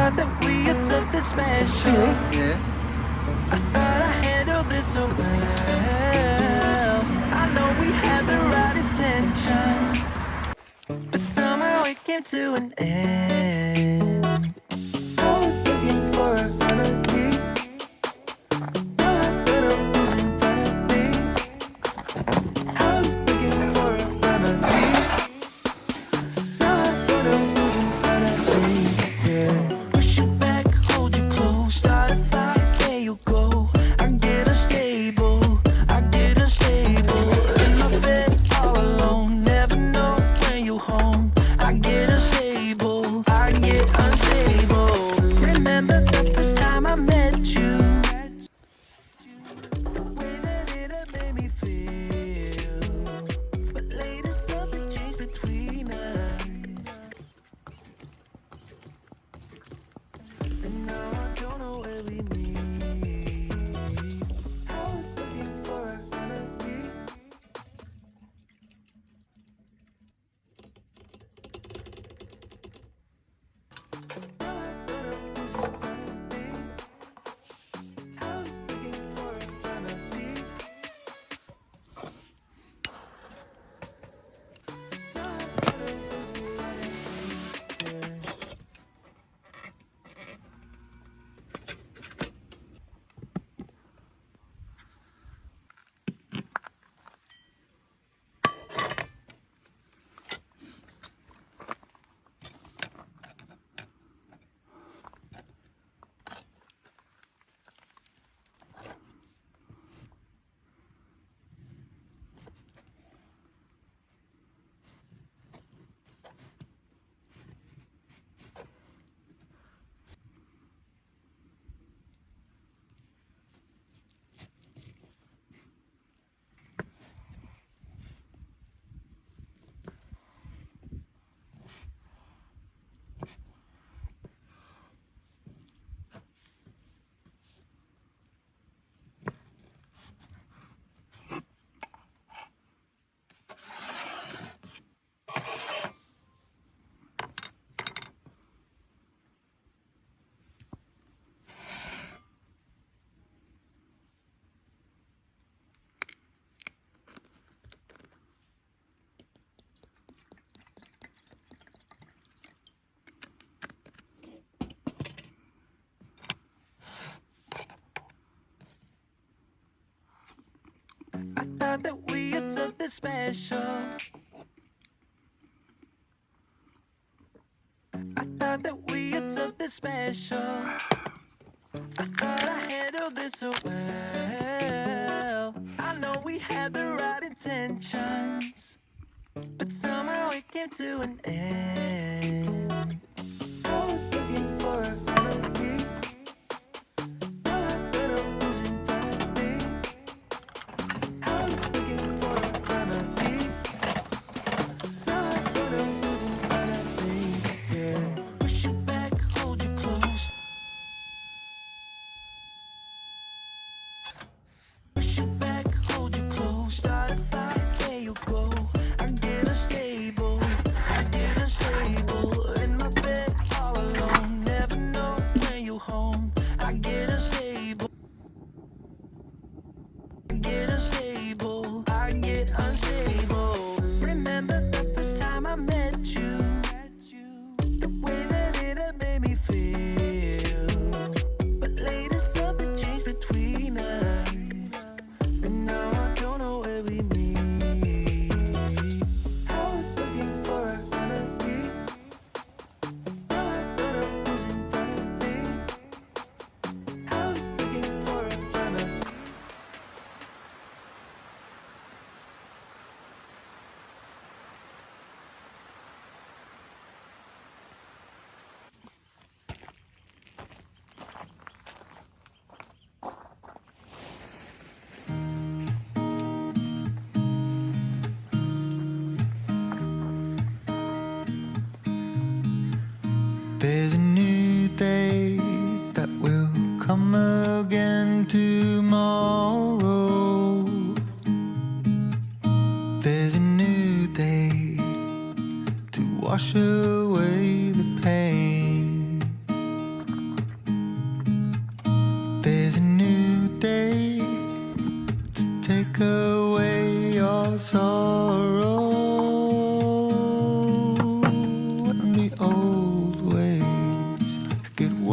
thought that we had something special. 예. I thought I handled this so well. I know we had the right intentions, but somehow it came to an end. I was looking for a remedy. Now I better who's in front of me. I was looking for a remedy. Now I better who's in front of me. Yeah. Push it back, hold you close, start a fire, there you go. I get unstable, I get unstable. In my bed all alone, never know when you're home. I get unstable, I get unstable. Remember the first time I met you, the way that it had made me feel. But later something changed between us, and now I don't know where we meet. I was looking for a remedy. Now I better who's in front of me. I was looking for a remedy. Now I better who's in front of me. Yeah. I thought that we had something special. I thought that we had something special. I thought I handled this so well. I know we had the right intentions, but somehow it came to an end. I was looking for a remedy. Now I better who's in front of me. I was looking for a remedy. Now I better who's in front of me. Yeah. Push it back, hold you close. Push it back, hold you close. Start a fire, there you go. I get unstable, I get unstable. In my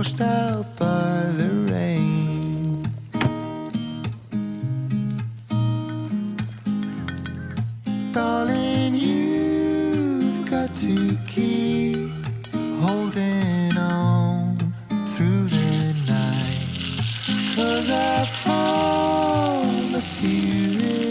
washed out by the rain. Darling, you've got to keep holding on through the night, 'cause I promise you this.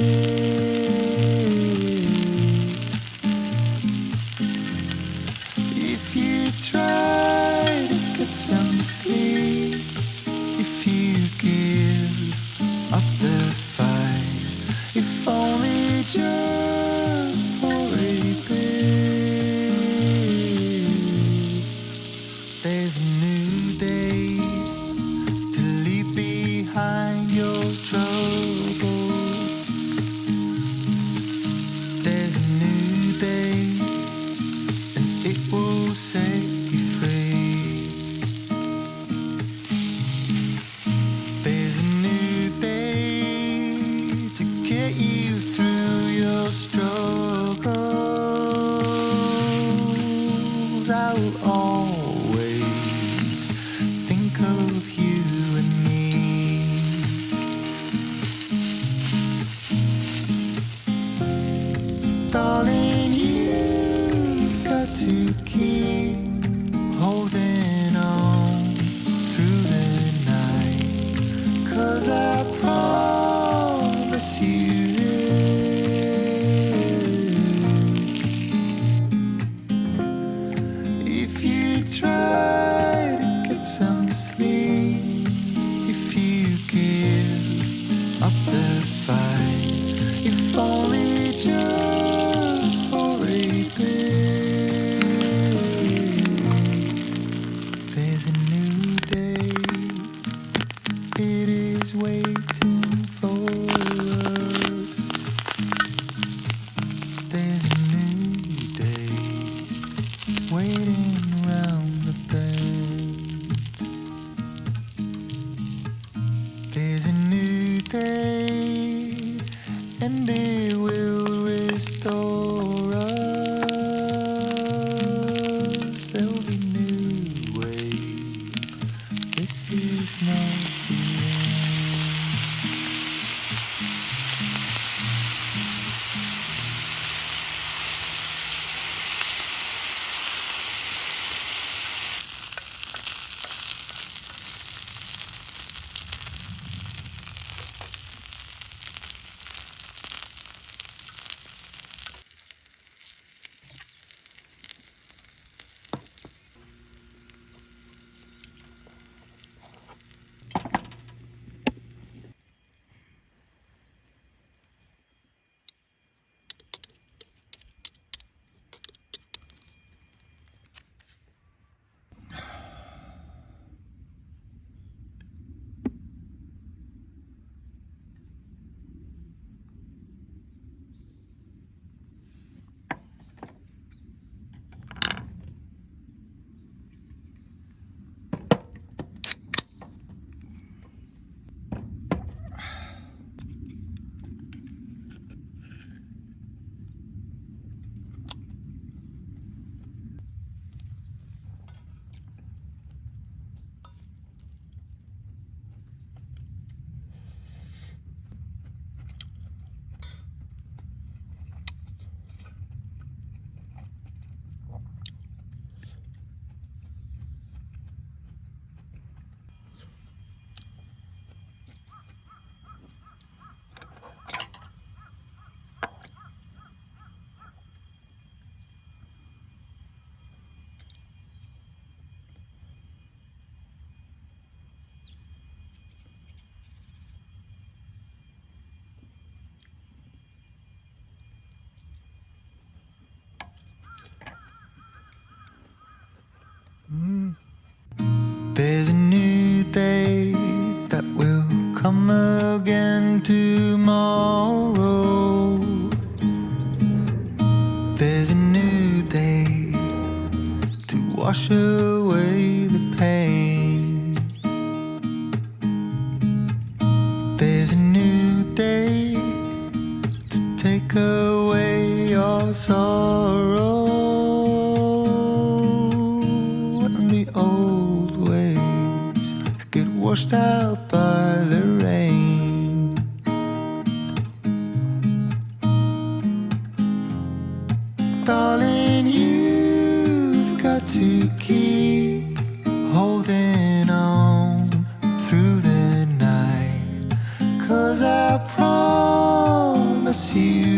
If you try to get some sleep, if you give up the fight, if only just for a bit, there's a new day to leave behind your troubles. There's a new day and it will set you free. There's a new day to get you through your struggles. I will always think of you and me. Darling, you've got to keep holding on through the night, 'cause I promise you this. If you try to get some sleep, if you give up the fight, if only just for a bit, there's a new day, it is waiting for us. There's a new day waiting round the bend. There's a new day and it will restore us. There'll be new ways. This is not the end. There's a new day that will come again tomorrow. There's a new day to wash away the pain. There's a new day to take away your sorrow and the old ways. washed out by the rain. Darling, you've got to keep holding on through the night, 'cause I promise you